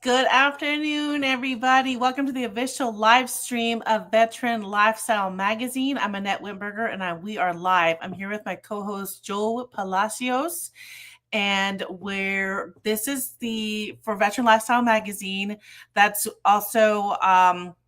Good afternoon, everybody. Welcome to the official live stream of Veteran Lifestyle Magazine. I'm Annette Wimberger, and we are live. I'm here with my co-host, Joe Palacios, and this is for Veteran Lifestyle Magazine. That's also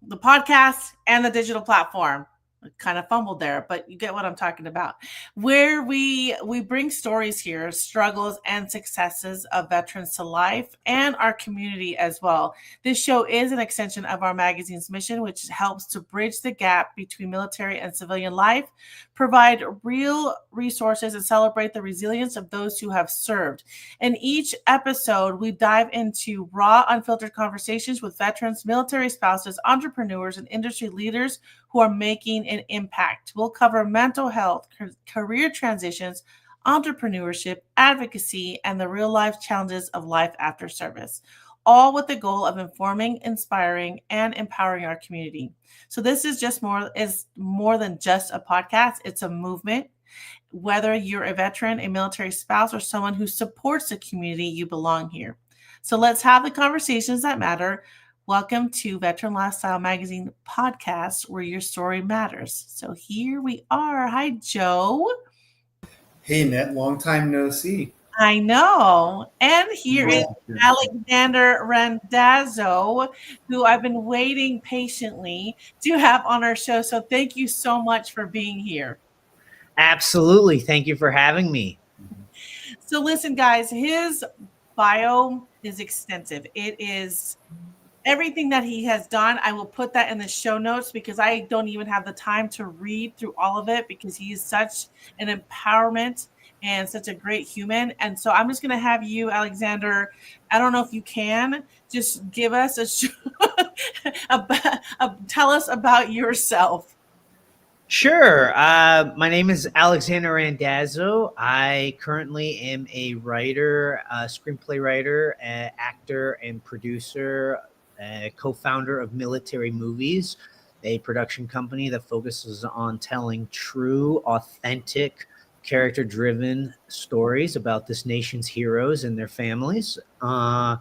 the podcast and the digital platform. I kind of fumbled there, but you get what I'm talking about. Where we bring stories here, struggles and successes of veterans to life and our community as well. This show is an extension of our magazine's mission, which helps to bridge the gap between military and civilian life, provide real resources, and celebrate the resilience of those who have served. In each episode, we dive into raw, unfiltered conversations with veterans, military spouses, entrepreneurs, and industry leaders who are making an impact. We'll cover mental health, career transitions, entrepreneurship, advocacy, and the real-life challenges of life after service, all with the goal of informing, inspiring, and empowering our community. So this is more than just a podcast. It's a movement. Whether you're a veteran, a military spouse, or someone who supports the community, you belong here. So let's have the conversations that matter. Welcome to Veteran Lifestyle Magazine podcast, where your story matters. So here we are. Hi, Joe. Hey, Net. Long time no see. I know. And here is Alexander Randazzo, who I've been waiting patiently to have on our show. So thank you so much for being here. Absolutely. Thank you for having me. So listen, guys, his bio is extensive. It is everything that he has done. I will put that in the show notes because I don't even have the time to read through all of it because he is such an empowerment and such a great human. And so I'm just going to have you, Alexander, I don't know if you can, just give us tell us about yourself. Sure. My name is Alexander Randazzo. I currently am a writer, screenplay writer, actor, and producer, co-founder of Military Movies, a production company that focuses on telling true, authentic, character-driven stories about this nation's heroes and their families. I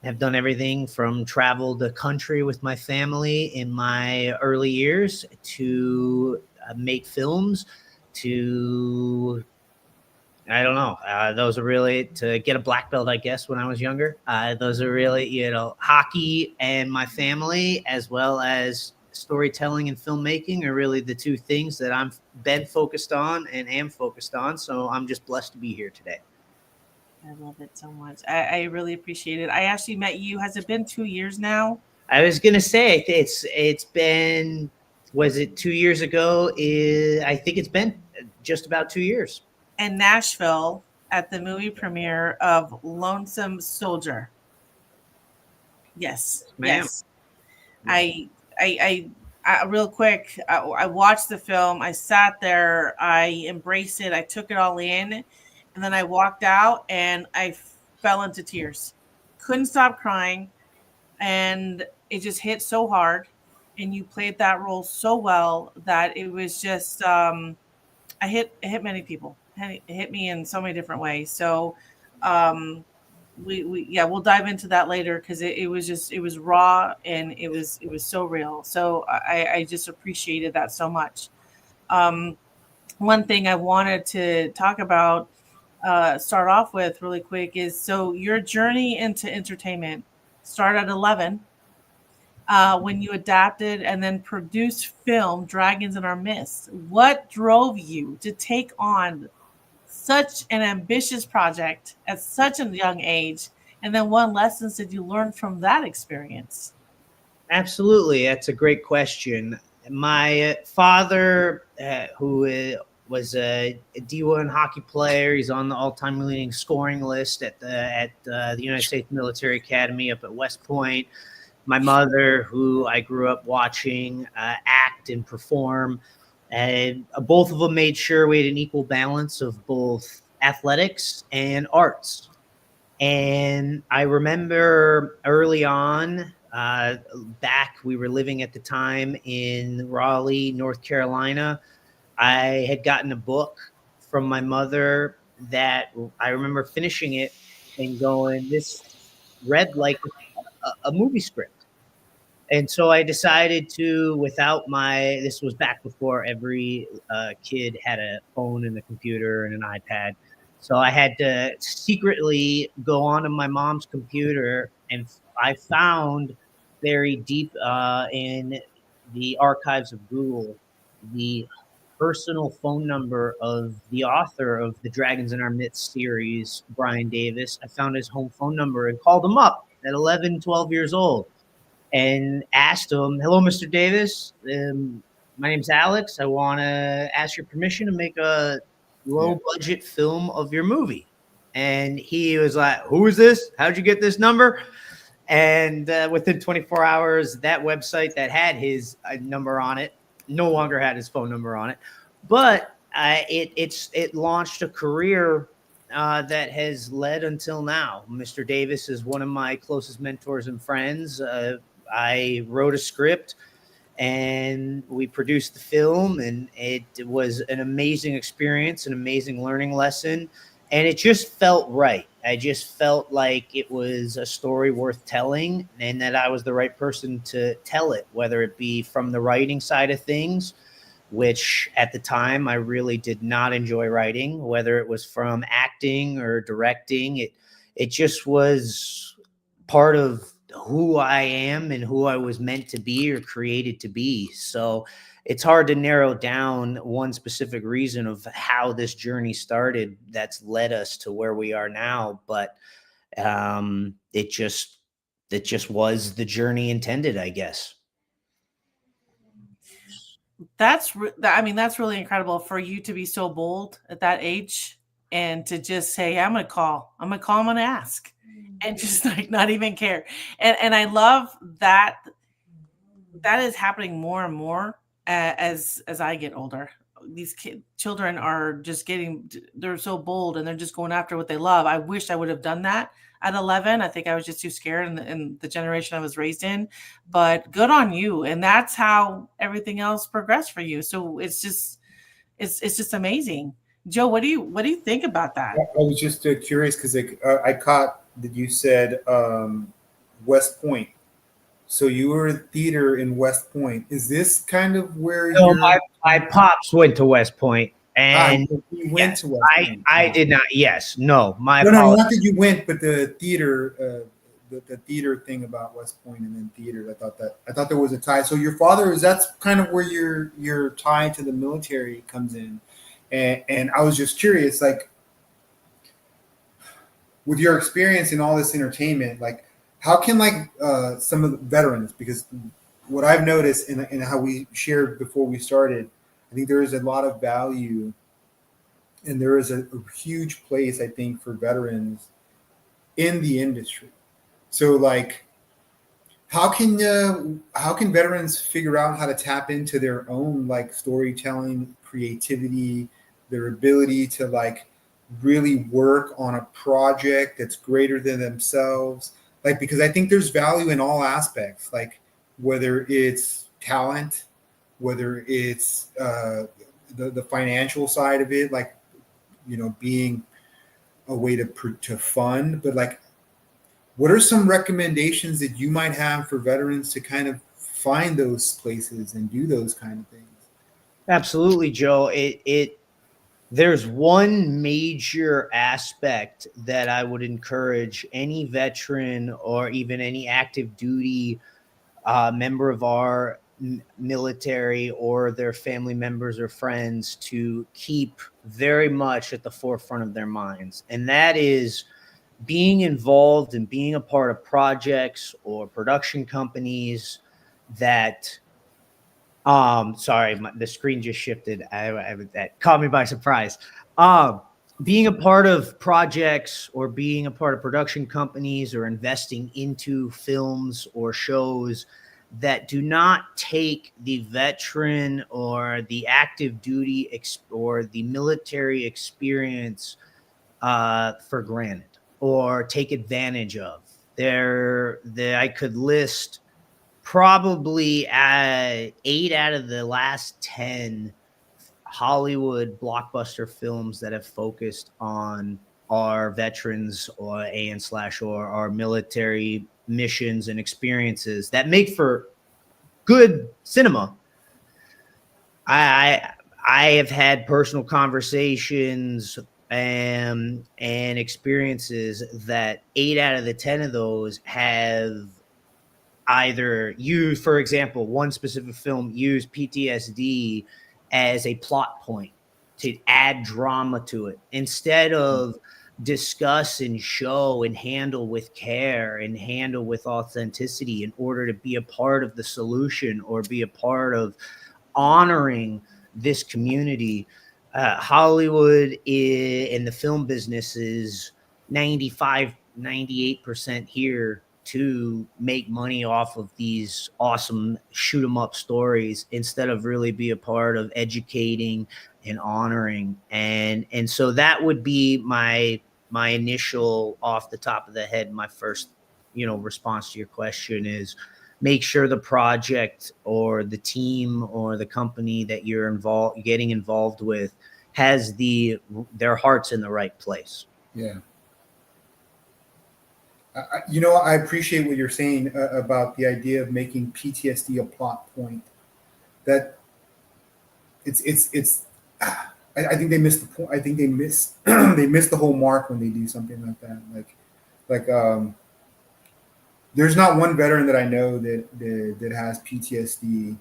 have done everything from travel the country with my family in my early years to make films to, I don't know, those are really, to get a black belt, I guess, when I was younger. Those are really, hockey and my family, as well as storytelling and filmmaking, are really the two things that I've been focused on and am focused on. So I'm just blessed to be here today. I love it so much. I really appreciate it. I actually met you. Has it been 2 years now? I was going to say it's been, was it 2 years ago? I think it's been just about 2 years. In Nashville at the movie premiere of Lonesome Soldier. Yes. Ma'am. Yes. I real quick, I watched the film. I sat there. I embraced it. I took it all in. And then I walked out and I fell into tears. Couldn't stop crying. And it just hit so hard. And you played that role so well that it was just, it hit many people. It hit me in so many different ways. So we'll dive into that later because it was raw and it was so real. So I just appreciated that so much. One thing I wanted to talk about, start off with really quick is, so your journey into entertainment started at 11 when you adapted and then produced film Dragons in Our Midst. What drove you to take on such an ambitious project at such a young age? And then what lessons did you learn from that experience? Absolutely. That's a great question. My father, who was a D1 hockey player. He's on the all-time leading scoring list at the United States Military Academy up at West Point. My mother, who I grew up watching act and perform, and both of them made sure we had an equal balance of both athletics and arts. And I remember early on, back, we were living at the time in Raleigh, North Carolina. I had gotten a book from my mother that I remember finishing it and going, this read like a movie script. And so I decided to, this was back before every kid had a phone and a computer and an iPad. So I had to secretly go onto my mom's computer, and I found buried deep in the archives of Google the personal phone number of the author of the Dragons in Our Midst series, Brian Davis. I found his home phone number and called him up at 11, 12 years old and asked him, "Hello, Mr. Davis. My name's Alex. I want to ask your permission to make a low-budget film of your movie." And he was like, "Who is this? How'd you get this number?" And within 24 hours, that website that had his number on it no longer had his phone number on it. But it launched a career that has led until now. Mr. Davis is one of my closest mentors and friends. I wrote a script and we produced the film, and it was an amazing experience, an amazing learning lesson. And it just felt right. I just felt like it was a story worth telling, and that I was the right person to tell it, whether it be from the writing side of things, which at the time I really did not enjoy writing, whether it was from acting or directing. It just was part of who I am and who I was meant to be or created to be. So it's hard to narrow down one specific reason of how this journey started that's led us to where we are now. But it just was the journey intended, I guess. That's really incredible for you to be so bold at that age and to just say, I'm gonna call, I'm gonna ask, and just like not even care. And I love that is happening more and more as I get older. These children are just they're so bold, and they're just going after what they love. I wish I would have done that at 11. I think I was just too scared in the generation I was raised in, but good on you. And that's how everything else progressed for you. So it's just amazing. Joe, what do you think about that? I was just curious because I caught that you said West Point. So you were in theater in West Point. Is this kind of where my pops went to West Point, and you went to West Point? I did not. Yes, no, no, not that you went, but the theater, the theater thing about West Point and then theater. I thought there was a tie. So your father that's kind of where your tie to the military comes in, and I was just curious, like, with your experience in all this entertainment, like, how can some of the veterans, because what I've noticed in how we shared before we started, I think there is a lot of value, and there is a huge place, I think, for veterans in the industry. So, like, how can veterans figure out how to tap into their own storytelling, creativity, their ability to really work on a project that's greater than themselves? Because I think there's value in all aspects, whether it's talent, whether it's the financial side of it, being a way to fund. But what are some recommendations that you might have for veterans to kind of find those places and do those kind of things? Absolutely, Joe. There's one major aspect that I would encourage any veteran or even any active duty member of our military or their family members or friends to keep very much at the forefront of their minds. And that is being involved and being a part of projects or production companies that sorry, the screen just shifted. That caught me by surprise. Being a part of projects or being a part of production companies or investing into films or shows that do not take the veteran or the active duty or the military experience for granted or take advantage of. I could list probably 8 out of the last 10 Hollywood blockbuster films that have focused on our veterans or our military missions and experiences that make for good cinema. I have had personal conversations and experiences that 8 out of the 10 of those have either used, for example, one specific film used PTSD as a plot point to add drama to it instead of discuss and show and handle with care and handle with authenticity in order to be a part of the solution or be a part of honoring this community. Hollywood in the film business is 95, 98% here to make money off of these awesome shoot 'em up stories instead of really be a part of educating and honoring. And so that would be my initial off the top of the head, my first, response to your question is make sure the project or the team or the company that you're getting involved with has their hearts in the right place. Yeah. I appreciate what you're saying about the idea of making PTSD a plot point. That it's. I think they missed the point. I think they miss they miss the whole mark when they do something like that. There's not one veteran that I know that has PTSD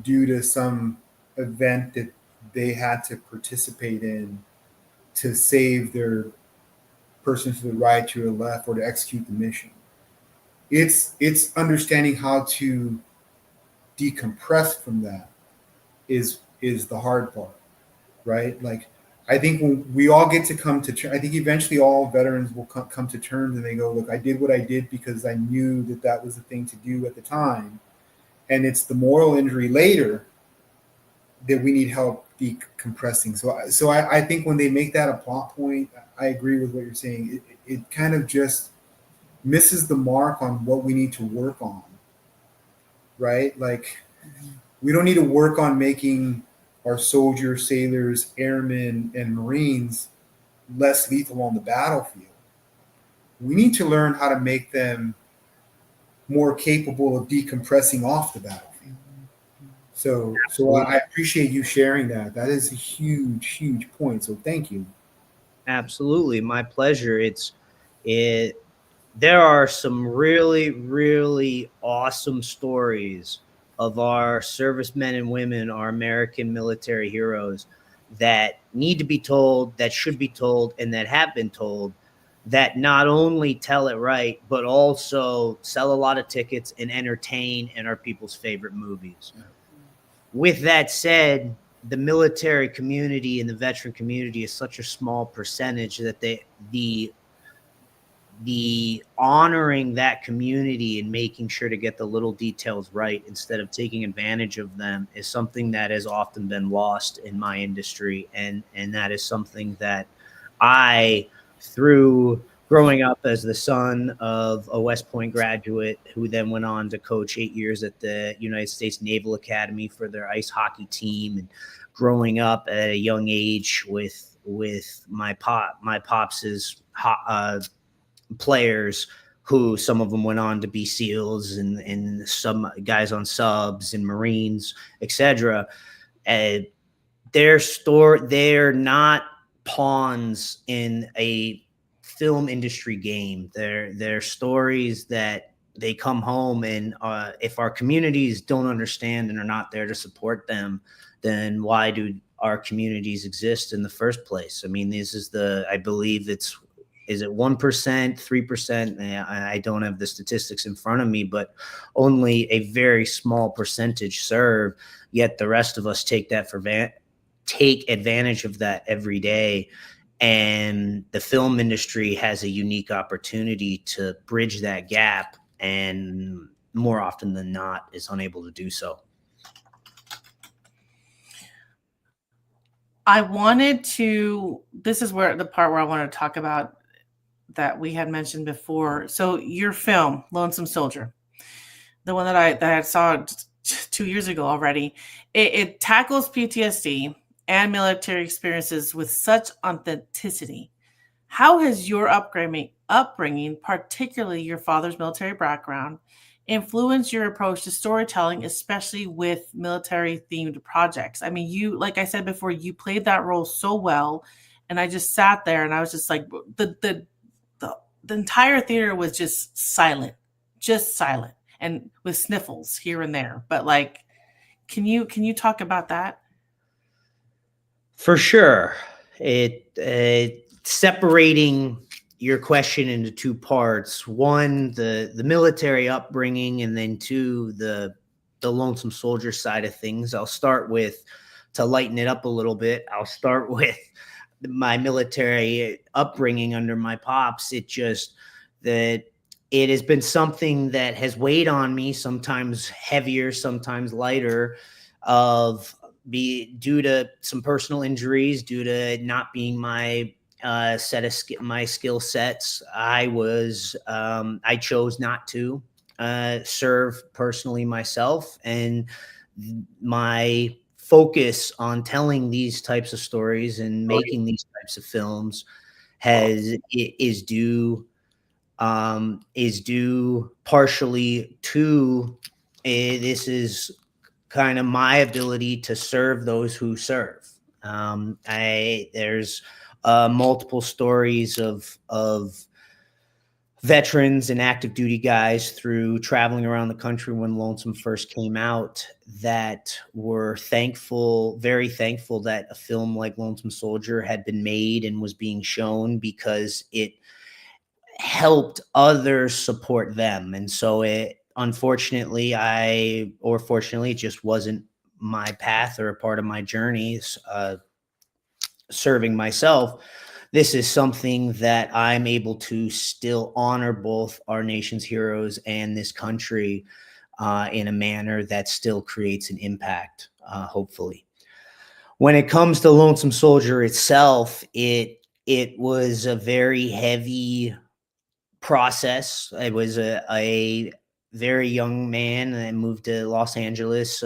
due to some event that they had to participate in to save their person to the right, to the left, or to execute the mission. It's understanding how to decompress from that is the hard part, right? Like, I think when we all get to come to terms, I think eventually all veterans will come to terms and they go, look, I did what I did because I knew that was the thing to do at the time. And it's the moral injury later that we need help decompressing. So I think when they make that a plot point, I agree with what you're saying. It kind of just misses the mark on what we need to work on, right? Like, we don't need to work on making our soldiers, sailors, airmen, and Marines less lethal on the battlefield. We need to learn how to make them more capable of decompressing off the battlefield. So I appreciate you sharing that. That is a huge, huge point. So thank you. Absolutely, my pleasure. There are some really, really awesome stories of our servicemen and women, our American military heroes that need to be told, that should be told, and that have been told, that not only tell it right, but also sell a lot of tickets and entertain and are people's favorite movies. Yeah. With that said, the military community and the veteran community is such a small percentage that the honoring that community and making sure to get the little details right instead of taking advantage of them is something that has often been lost in my industry. And that is something that I, through growing up as the son of a West Point graduate who then went on to coach 8 years at the United States Naval Academy for their ice hockey team, and growing up at a young age with my pops's players, who some of them went on to be SEALs and some guys on subs and Marines, etc. They're not pawns in a film industry game. They're stories that they come home, and if our communities don't understand and are not there to support them, then why do our communities exist in the first place? I mean, I believe is it 1%, 3%? I don't have the statistics in front of me, but only a very small percentage serve, yet the rest of us take advantage of that every day. And the film industry has a unique opportunity to bridge that gap, and more often than not is unable to do so. This is where the part where I want to talk about that we had mentioned before. So your film, Lonesome Soldier, the one that I saw 2 years ago already, it tackles PTSD and military experiences with such authenticity. How has your upbringing, particularly your father's military background, influenced your approach to storytelling, especially with military themed projects? I mean, you, like I said before, you played that role so well, and I just sat there and I was just like, the, the entire theater was just silent, and with sniffles here and there. But like, can you talk about that? For sure. Separating your question into two parts. One, the military upbringing, and then two, the lonesome soldier side of things. I'll start with, to lighten it up a little bit, I'll start with my military upbringing under my pops. That it has been something that has weighed on me, sometimes heavier, sometimes lighter, of be due to some personal injuries, due to not being my my skill sets. I chose not to serve personally myself, and my focus on telling these types of stories and making these types of films is due partially to this is kind of my ability to serve those who serve. There's multiple stories of veterans and active duty guys through traveling around the country when Lonesome first came out that were thankful, very thankful that a film like Lonesome Soldier had been made and was being shown, because it helped others support them. And so unfortunately, or fortunately, it just wasn't my path or a part of my journey, serving myself. This is something that I'm able to still honor both our nation's heroes and this country in a manner that still creates an impact, hopefully. When it comes to Lonesome Soldier itself, it was a very heavy process. I was a very young man and moved to Los Angeles,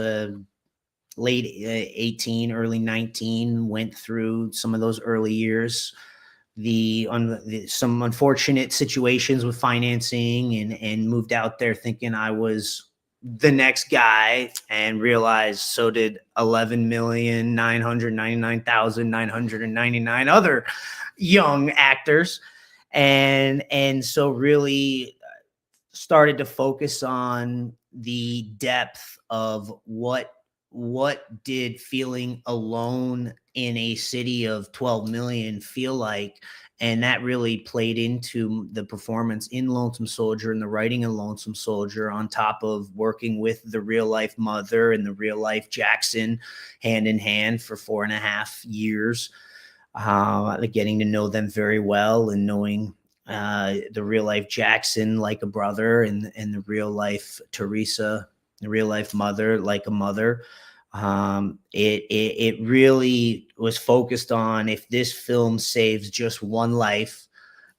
late 18, early 19, went through some of those early years, some unfortunate situations with financing, and moved out there thinking I was the next guy, and realized so did 11,999,999 other young actors. And so really started to focus on the depth of what did feeling alone in a city of 12 million feel like. And that really played into the performance in Lonesome Soldier and the writing of Lonesome Soldier, on top of working with the real life mother and the real life Jackson hand in hand for 4.5 years. Getting to know them very well, and knowing the real life Jackson like a brother, and the real life Teresa, the real life mother, like a mother. It really was focused on, if this film saves just one life,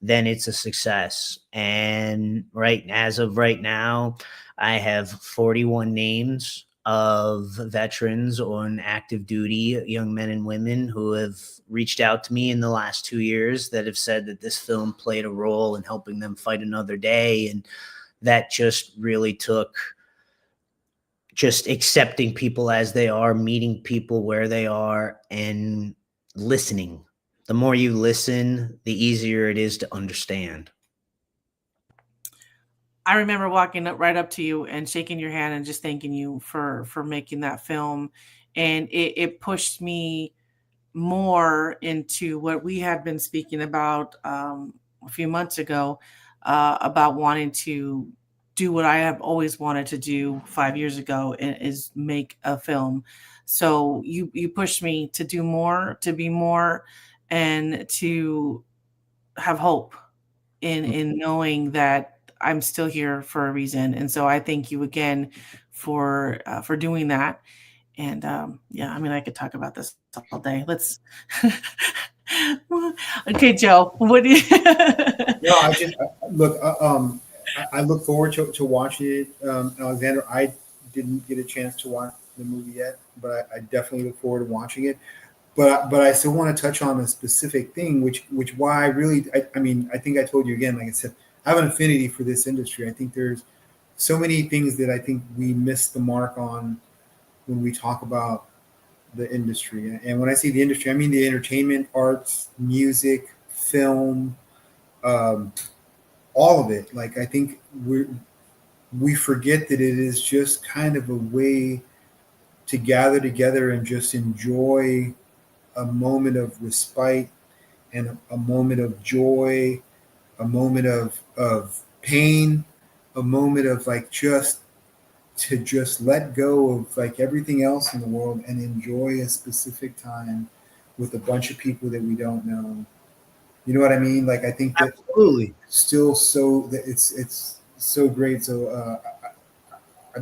then it's a success. And as of right now, I have 41 names of veterans on active duty, young men and women, who have reached out to me in the last 2 years that have said that this film played a role in helping them fight another day. And that just really took just accepting people as they are, meeting people where they are, and listening. The more you listen, the easier it is to understand. I remember walking right up to you and shaking your hand and just thanking you for making that film, and it pushed me more into what we had been speaking about a few months ago, about wanting to do what I have always wanted to do 5 years ago, is make a film. So you pushed me to do more, to be more, and to have hope in knowing that I'm still here for a reason. And so I thank you again for doing that. And yeah, I mean, I could talk about this all day. Let's. Okay, Joe. What do you? No, I just look. I look forward to watching it, Alexander. I didn't get a chance to watch the movie yet, but I definitely look forward to watching it. but I still want to touch on a specific thing, which why I really, I mean, I think I told you again, like I said, I have an affinity for this industry. I think there's so many things that I think we miss the mark on when we talk about the industry. And when I say the industry, I mean the entertainment, arts, music, film, um, all of it. Like I think we forget that it is just kind of a way to gather together and just enjoy a moment of respite and a moment of joy, a moment of pain, a moment of like just to just let go of like everything else in the world and enjoy a specific time with a bunch of people that we don't know. You know what I mean? Like I think that Absolutely. still so that it's so great. So I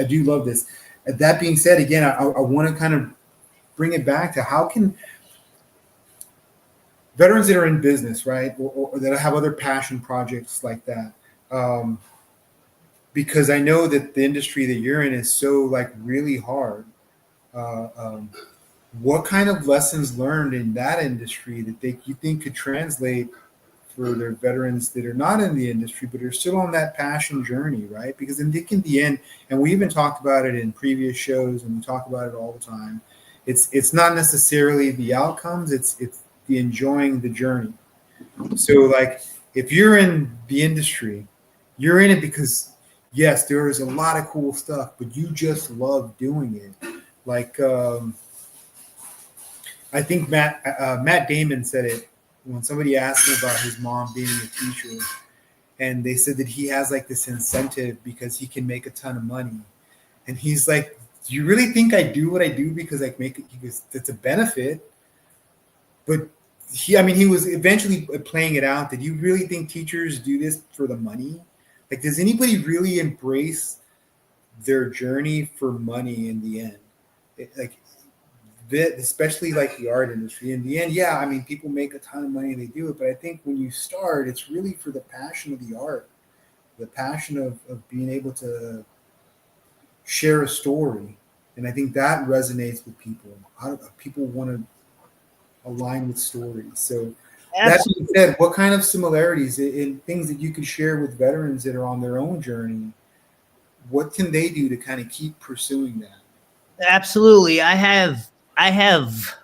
do love this. That being said, again, I want to kind of bring it back to how can veterans that are in business, right, or that have other passion projects like that, because I know that the industry that you're in is so like really hard. Uh, um, what kind of lessons learned in that industry that you think could translate for their veterans that are not in the industry but are still on that passion journey, right? Because in the end, and we even talked about it in previous shows, and we talk about it all the time. It's not necessarily the outcomes; it's the enjoying the journey. So, like, if you're in the industry, you're in it because yes, there is a lot of cool stuff, but you just love doing it. Like, I think Matt Damon said it when somebody asked him about his mom being a teacher, and they said that he has like this incentive because he can make a ton of money, and he's like, "Do you really think I do what I do because I make it? Because it's a benefit." But I mean, he was eventually playing it out. Did you really think teachers do this for the money? Like, does anybody really embrace their journey for money in the end? Like, especially like the art industry. In the end, yeah, I mean, people make a ton of money and they do it, but I think when you start, it's really for the passion of the art, the passion of being able to share a story. And I think that resonates with people. How do people want to align with stories? So that being Absolutely. said, what kind of similarities in things that you could share with veterans that are on their own journey? What can they do to kind of keep pursuing that? Absolutely. I have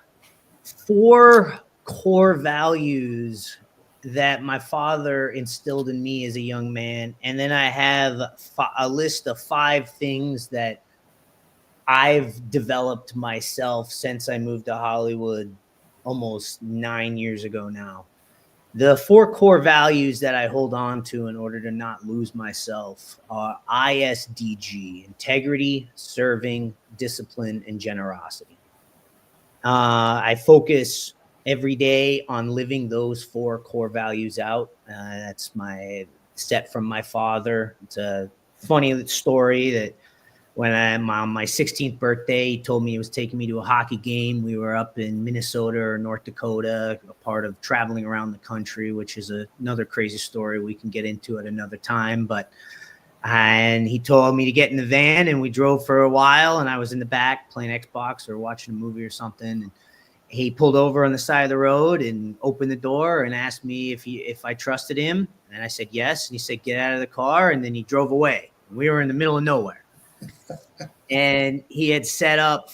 four core values that my father instilled in me as a young man, and then I have a list of 5 things that I've developed myself since I moved to Hollywood almost 9 years ago now. The 4 core values that I hold on to in order to not lose myself are ISDG: integrity, serving, discipline, and generosity. I focus every day on living those 4 core values out. That's my set from my father. It's a funny story that when I'm on my 16th birthday, he told me he was taking me to a hockey game. We were up in Minnesota or North Dakota, a part of traveling around the country, which is another crazy story we can get into at another time. And he told me to get in the van, and we drove for a while, and I was in the back playing Xbox or watching a movie or something. And he pulled over on the side of the road and opened the door and asked me if I trusted him. And I said yes. And he said, "Get out of the car." And then he drove away. We were in the middle of nowhere. And he had set up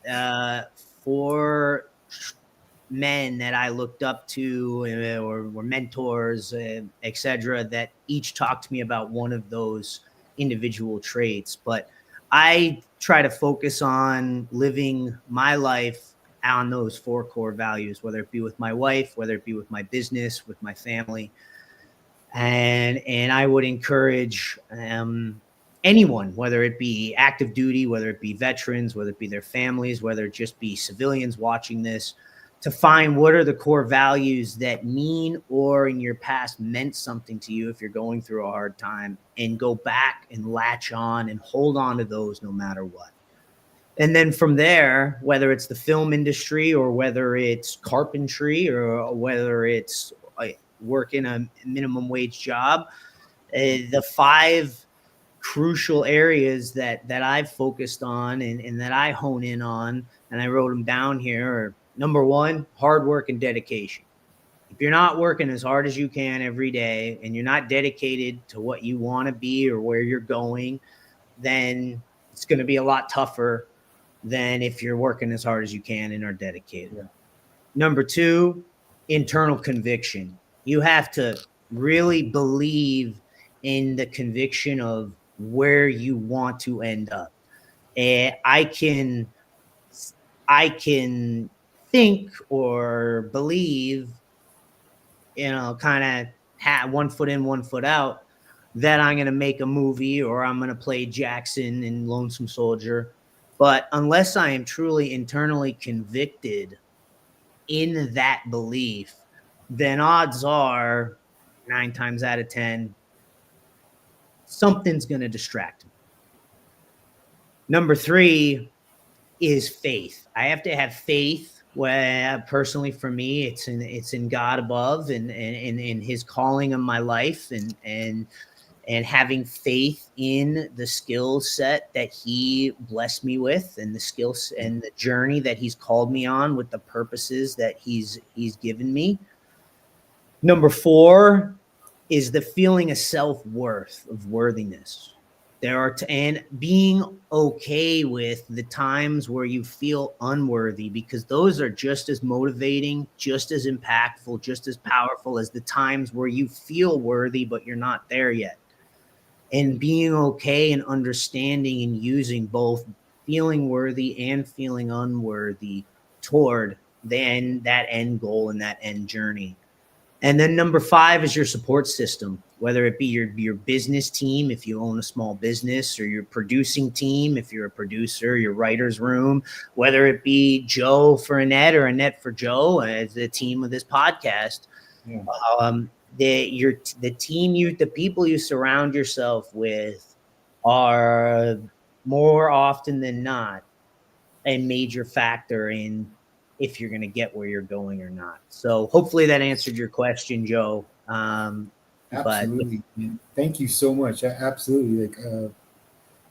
uh, 4 men that I looked up to or were mentors, etc., that each talked to me about one of those individual traits. But I try to focus on living my life on those 4 core values, whether it be with my wife, whether it be with my business, with my family. And I would encourage anyone, whether it be active duty, whether it be veterans, whether it be their families, whether it just be civilians watching this, to find what are the core values that mean or in your past meant something to you if you're going through a hard time, and go back and latch on and hold on to those no matter what. And then from there, whether it's the film industry or whether it's carpentry or whether it's working a minimum wage job, the 5 crucial areas that I've focused on and that I hone in on. and I wrote them down here, are number one, hard work and dedication. If you're not working as hard as you can every day and you're not dedicated to what you want to be or where you're going, then it's going to be a lot tougher than if you're working as hard as you can and are dedicated. Yeah. Number two, internal conviction. You have to really believe in the conviction of where you want to end up. And I can think or believe, kind of have one foot in, one foot out, that I'm going to make a movie or I'm going to play Jackson in Lonesome Soldier. But unless I am truly internally convicted in that belief, then odds are 9 times out of 10, something's going to distract me. Number 3 is faith. I have to have faith. Where personally for me, it's in God above and in His calling on my life and having faith in the skill set that He blessed me with and the skills and the journey that He's called me on with the purposes that He's given me. Number 4 is the feeling of self-worth, of worthiness. And being okay with the times where you feel unworthy, because those are just as motivating, just as impactful, just as powerful as the times where you feel worthy, but you're not there yet. And being okay and understanding and using both feeling worthy and feeling unworthy toward that end goal and that end journey. And then number 5 is your support system, whether it be your business team, if you own a small business, or your producing team, if you're a producer, your writer's room, whether it be Joe for Annette or Annette for Joe as the team of this podcast. Yeah. The people you surround yourself with are more often than not a major factor in if you're going to get where you're going or not. So hopefully that answered your question, Joe. Absolutely. Thank you so much. Absolutely.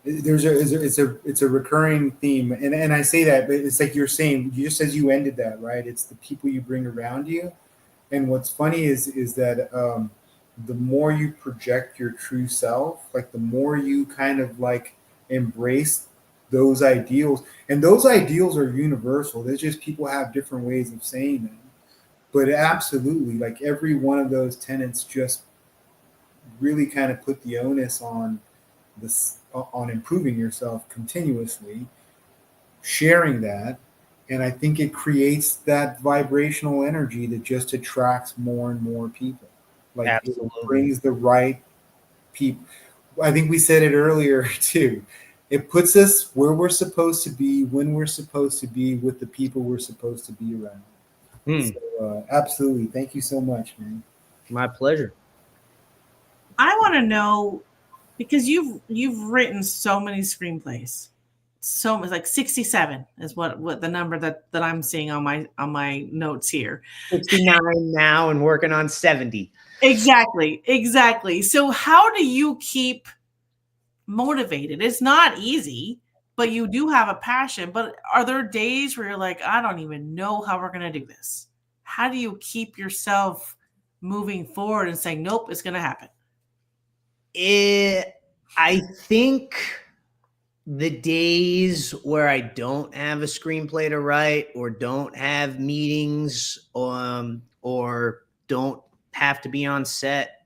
It's a recurring theme. And I say that, but it's like you're saying, just as you ended that, right? It's the people you bring around you. And what's funny is that the more you project your true self, like the more you kind of like embrace those ideals, and those ideals are universal. There's just people have different ways of saying them, but absolutely, like every one of those tenets just really kind of put the onus on this, on improving yourself continuously, sharing that, and I think it creates that vibrational energy that just attracts more and more people. Like Absolutely. It brings the right people. I think we said it earlier too. It puts us where we're supposed to be, when we're supposed to be, with the people we're supposed to be around. So, absolutely. Thank you so much, man. My pleasure. I want to know, because you've written so many screenplays, so much, like 67 is what the number that I'm seeing on my notes here. 69 now and working on 70. Exactly. So how do you keep motivated? It's not easy, but you do have a passion. But are there days where you're like, I don't even know how we're going to do this? How do you keep yourself moving forward and saying, nope, it's going to happen? I think the days where I don't have a screenplay to write or don't have meetings or don't have to be on set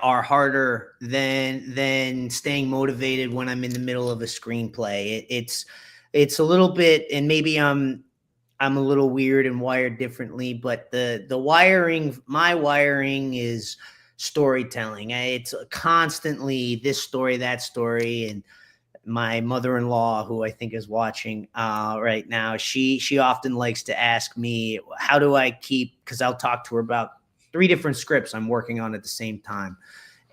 are harder than staying motivated when I'm in the middle of a screenplay. It's a little bit, and maybe I'm a little weird and wired differently, but my wiring is storytelling. It's constantly this story, that story. And my mother-in-law, who I think is watching right now, she often likes to ask me, how do I keep, because I'll talk to her about 3 different scripts I'm working on at the same time.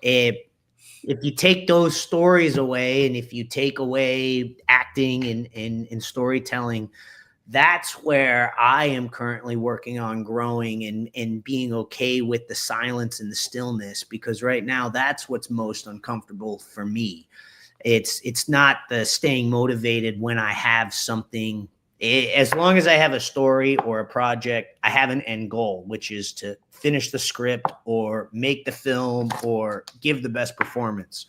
If you take those stories away, and if you take away acting and storytelling, that's where I am currently working on growing and being okay with the silence and the stillness, because right now that's what's most uncomfortable for me. It's not the staying motivated when I have something. As long as I have a story or a project, I have an end goal, which is to finish the script or make the film or give the best performance.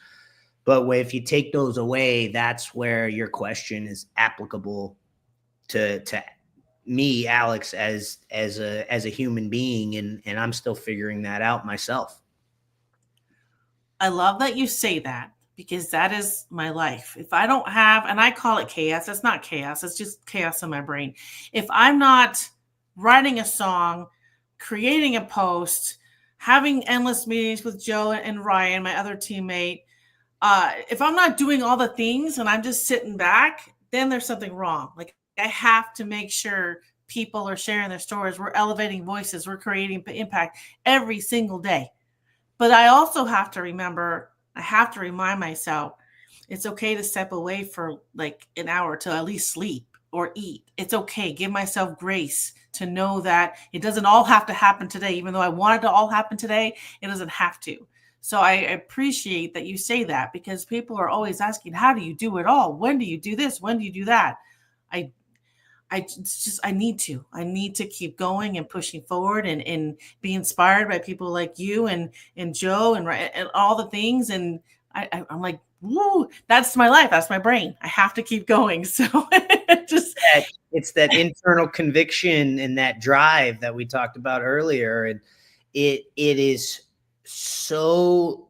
But if you take those away, that's where your question is applicable to me, Alex, as a human being, and I'm still figuring that out myself. I love that you say that, because that is my life. If I don't have, and I call it chaos, it's not chaos, it's just chaos in my brain. If I'm not writing a song, creating a post, having endless meetings with Joe and Ryan, my other teammate, if I'm not doing all the things and I'm just sitting back, then there's something wrong. Like, I have to make sure people are sharing their stories. We're elevating voices. We're creating impact every single day. But I also have to remember, I have to remind myself, it's okay to step away for like an hour to at least sleep or eat. It's okay. Give myself grace to know that it doesn't all have to happen today. Even though I want it to all happen today, it doesn't have to. So I appreciate that you say that, because people are always asking, how do you do it all? When do you do this? When do you do that? I need to keep going and pushing forward and be inspired by people like you and Joe and all the things. And I'm like, woo, that's my life. That's my brain. I have to keep going. So it's that internal conviction and that drive that we talked about earlier. And it is so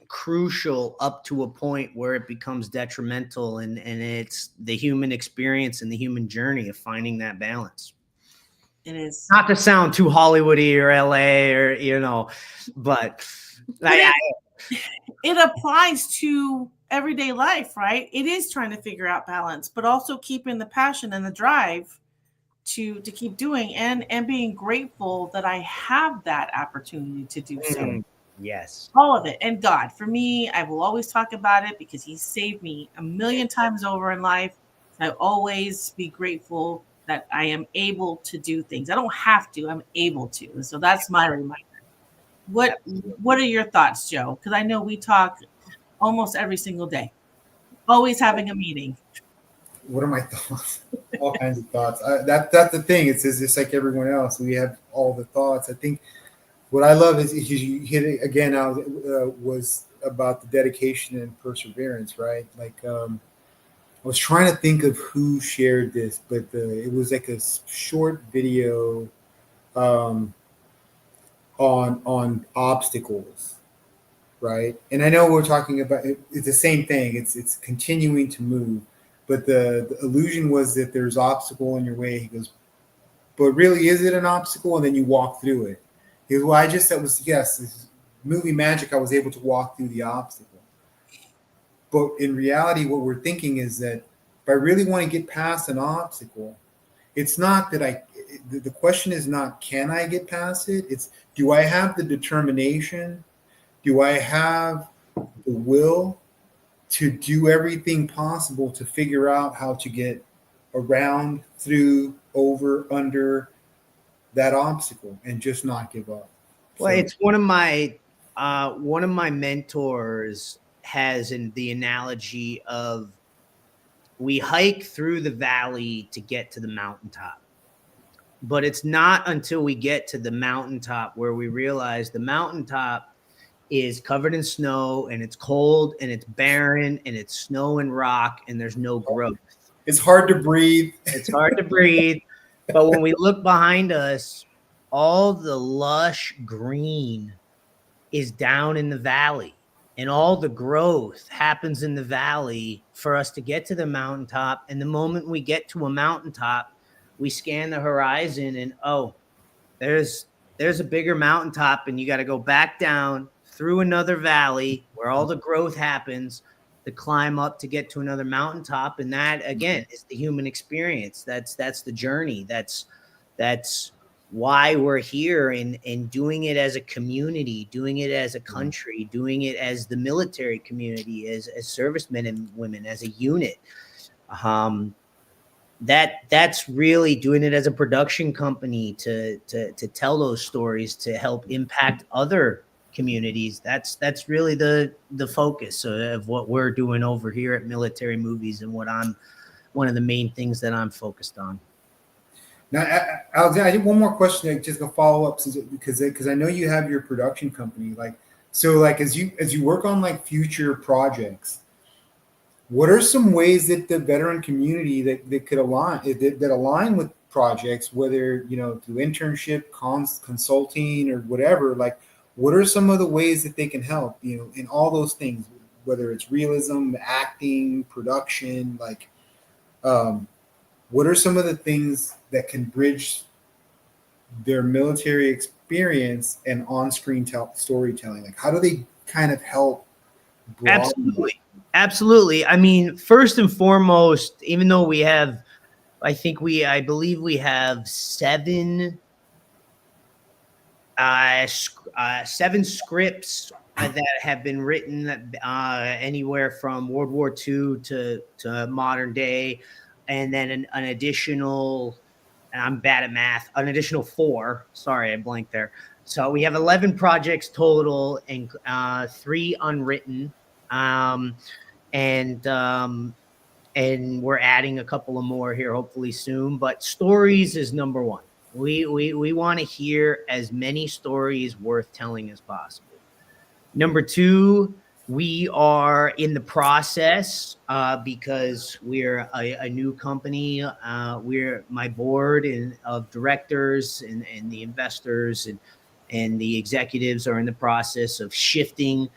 crucial up to a point where it becomes detrimental, and it's the human experience and the human journey of finding that balance. It is not to sound too Hollywoody or LA or but it applies to everyday life, right? It is trying to figure out balance, but also keeping the passion and the drive to keep doing and being grateful that I have that opportunity to do so. Yes. All of it. And God, for me, I will always talk about it because he saved me a million times over in life. I always be grateful that I am able to do things. I don't have to, I'm able to. And so that's my reminder. What are your thoughts, Joe? Because I know we talk almost every single day, always having a meeting. What are my thoughts? All kinds of thoughts. That's the thing. It's just like everyone else. We have all the thoughts. I think what I love is you hit it again. Was about the dedication and perseverance, right? Like I was trying to think of who shared this, but it was like a short video on obstacles, right? And I know we're talking about it's the same thing. It's continuing to move, but the illusion was that there's obstacle in your way. He goes, but really, is it an obstacle? And then you walk through it. He goes, well, this is movie magic. I was able to walk through the obstacle. But in reality, what we're thinking is that if I really want to get past an obstacle, it's not that the question is not, can I get past it? It's, do I have the determination? Do I have the will to do everything possible to figure out how to get around, through, over, under that obstacle and just not give up? Well, it's one of my mentors has the analogy of, we hike through the valley to get to the mountaintop. But it's not until we get to the mountaintop where we realize the mountaintop is covered in snow and it's cold and it's barren and it's snow and rock and there's no growth. It's hard to breathe. It's hard to breathe. But when we look behind us, all the lush green is down in the valley. And all the growth happens in the valley for us to get to the mountaintop. And the moment we get to a mountaintop, we scan the horizon and, oh, there's a bigger mountaintop, and you got to go back down through another valley where all the growth happens to climb up to get to another mountaintop. And that, again, is the human experience. That's the journey. That's why we're here, and doing it as a community, doing it as a country, doing it as the military community, as servicemen and women, as a unit. That's really doing it as a production company to tell those stories, to help impact other communities. That's really the focus of what we're doing over here at Military Movies, and what I'm one of the main things that I'm focused on. Now, Alexander, I have one more question, just a follow up, because I know you have your production company. Like as you work on like future projects, what are some ways that the veteran community that could align with projects, whether through internship, consulting, or whatever? Like, what are some of the ways that they can help? In all those things, whether it's realism, acting, production, like. What are some of the things that can bridge their military experience and on-screen storytelling? Like, how do they kind of help? Absolutely. I mean, first and foremost, even though we have, I believe we have seven scripts that have been written anywhere from World War II to modern day. And then an additional, and I'm bad at math, an additional 4. Sorry, I blanked there. So we have 11 projects total, and 3 unwritten. And we're adding a couple of more here, hopefully soon. But stories is number one. We want to hear as many stories worth telling as possible. Number 2, we are in the process because we're a new company. We're my board of directors and the investors and the executives are in the process of shifting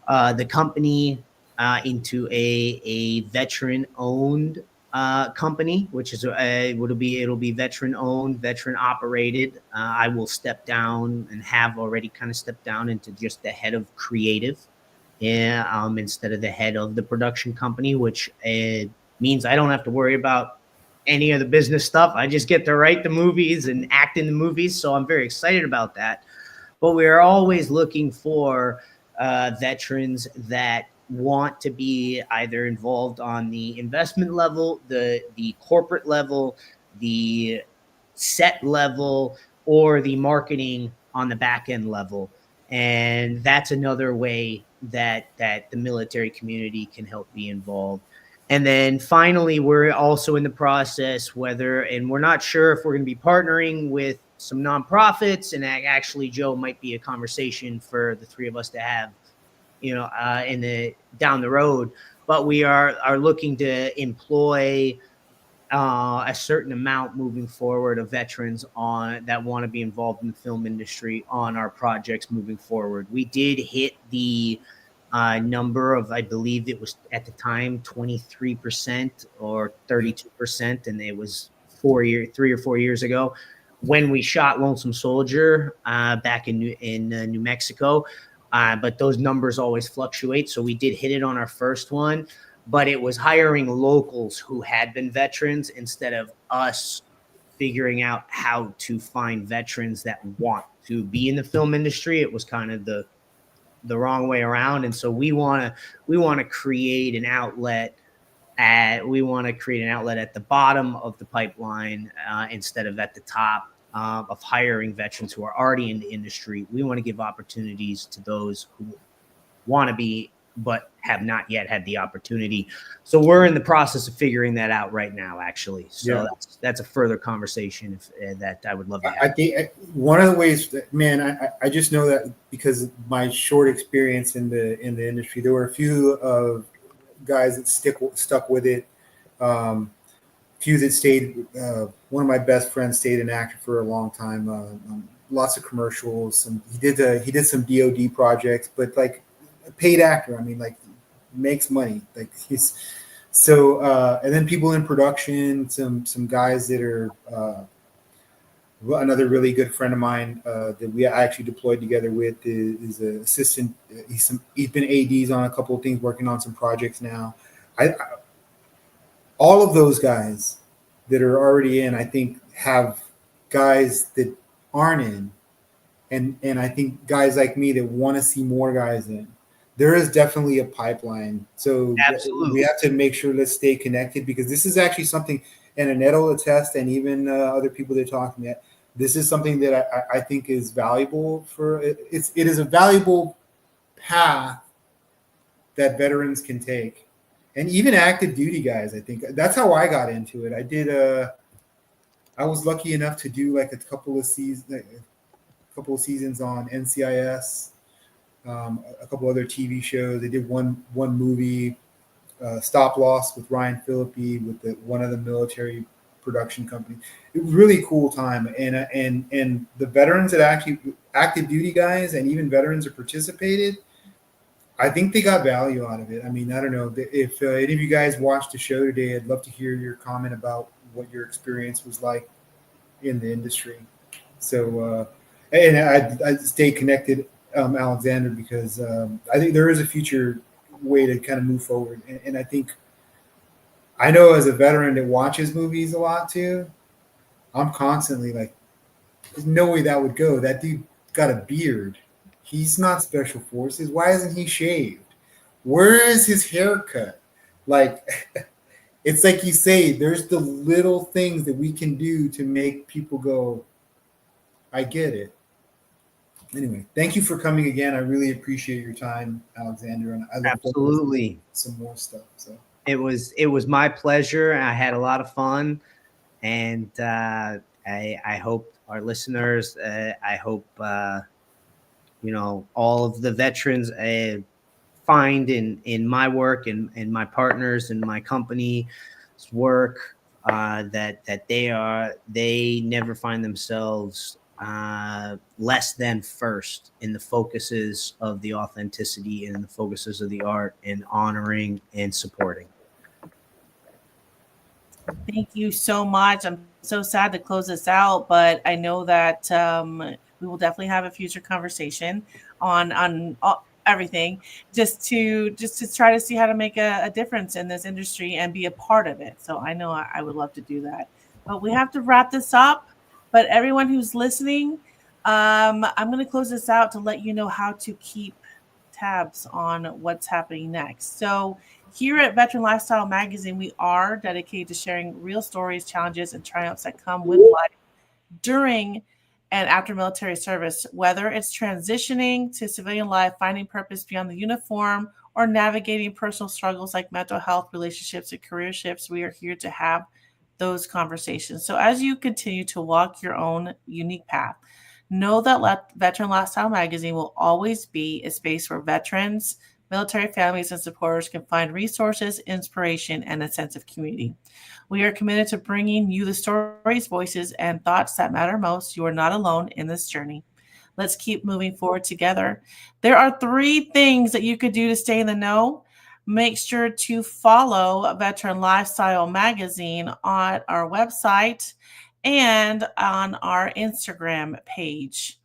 the company into a veteran-owned company, which is it'll be veteran-owned, veteran-operated. I will step down and have already kind of stepped down into just the head of creative. Instead of the head of the production company, which means I don't have to worry about any of the business stuff. I just get to write the movies and act in the movies. So I'm very excited about that. But we're always looking for veterans that want to be either involved on the investment level, the corporate level, the set level, or the marketing on the back end level. And that's another way that the military community can help be involved. And then finally, we're also in the process and we're not sure if we're going to be partnering with some nonprofits. And actually, Joe, might be a conversation for the 3 of us to have, down the road. But we are looking to employ a certain amount moving forward of veterans that want to be involved in the film industry on our projects moving forward. We did hit the number of, I believe it was at the time 23% or 32%, and it was 3 or 4 years ago when we shot Lonesome Soldier back in New Mexico. But those numbers always fluctuate, so we did hit it on our first one. But it was hiring locals who had been veterans instead of us figuring out how to find veterans that want to be in the film industry. It was kind of the wrong way around. And so we want to create an outlet at the bottom of the pipeline instead of at the top of hiring veterans who are already in the industry. We want to give opportunities to those who want to be but have not yet had the opportunity. So we're in the process of figuring that out right now, actually. So that's a further conversation that I would love to have. I think one of the ways that, man, I just know that because of my short experience in the industry, there were a few of guys that stuck with it. Few that stayed. One of my best friends stayed an actor for a long time. Lots of commercials. He did some DoD projects, but like a paid actor. I mean, like makes money. Like he's so. And then people in production. Some guys that are. Another really good friend of mine that we actually deployed together with is an assistant. He's been ADs on a couple of things, working on some projects now. All of those guys that are already in, I think, have guys that aren't in, and I think guys like me that want to see more guys in. There is definitely a pipeline, so absolutely. We have to make sure let's stay connected, because this is actually something, and Annette will attest, and even other people that are talking that this is something that I think is valuable for it. It is a valuable path that veterans can take, and even active duty guys. I think that's how I got into it. I was lucky enough to do like a couple of seasons on NCIS, a couple other TV shows. They did one movie, Stop Loss, with Ryan Phillippe with one of the military production companies. It was really cool time, and the veterans that actually active duty guys and even veterans that participated, I think they got value out of it. I mean, I don't know if any of you guys watched the show today. I'd love to hear your comment about what your experience was like in the industry. So, and I stay connected, Alexander, because I think there is a future way to kind of move forward. And I think, I know as a veteran that watches movies a lot too, I'm constantly like, there's no way that would go. That dude got a beard. He's not special forces. Why isn't he shaved? Where is his haircut? Like, it's like you say, there's the little things that we can do to make people go, I get it. Anyway, thank you for coming again. I really appreciate your time, Alexander. And I look Absolutely. forward to some more stuff. So it was my pleasure. I had a lot of fun, and I hope our listeners, I hope all of the veterans find in my work and my partners and my company's work that they never find themselves less than first in the focuses of the authenticity and in the focuses of the art and honoring and supporting. Thank you so much. I'm so sad to close this out, but I know that we will definitely have a future conversation on everything, just to try to see how to make a difference in this industry and be a part of it. So I know I would love to do that, but we have to wrap this up. But everyone who's listening, I'm going to close this out to let you know how to keep tabs on what's happening next. So here at Veteran Lifestyle Magazine, we are dedicated to sharing real stories, challenges, and triumphs that come with life during and after military service, whether it's transitioning to civilian life, finding purpose beyond the uniform, or navigating personal struggles like mental health, relationships, and career shifts. We are here to have those conversations. So as you continue to walk your own unique path, know that Veteran Lifestyle Magazine will always be a space where veterans, military families, and supporters can find resources, inspiration, and a sense of community. We are committed to bringing you the stories, voices, and thoughts that matter most. You are not alone in this journey. Let's keep moving forward together. There are 3 things that you could do to stay in the know. Make sure to follow Veteran Lifestyle Magazine on our website and on our Instagram page.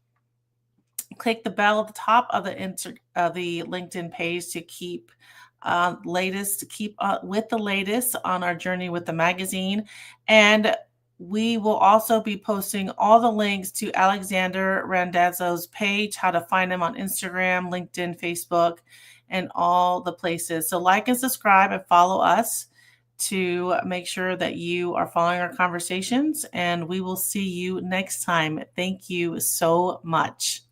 Click the bell at the top of the LinkedIn page to keep with the latest on our journey with the magazine. And we will also be posting all the links to Alexander Randazzo's page, how to find him on Instagram, LinkedIn, Facebook, and all the places. So like and subscribe and follow us to make sure that you are following our conversations, and we will see you next time. Thank you so much.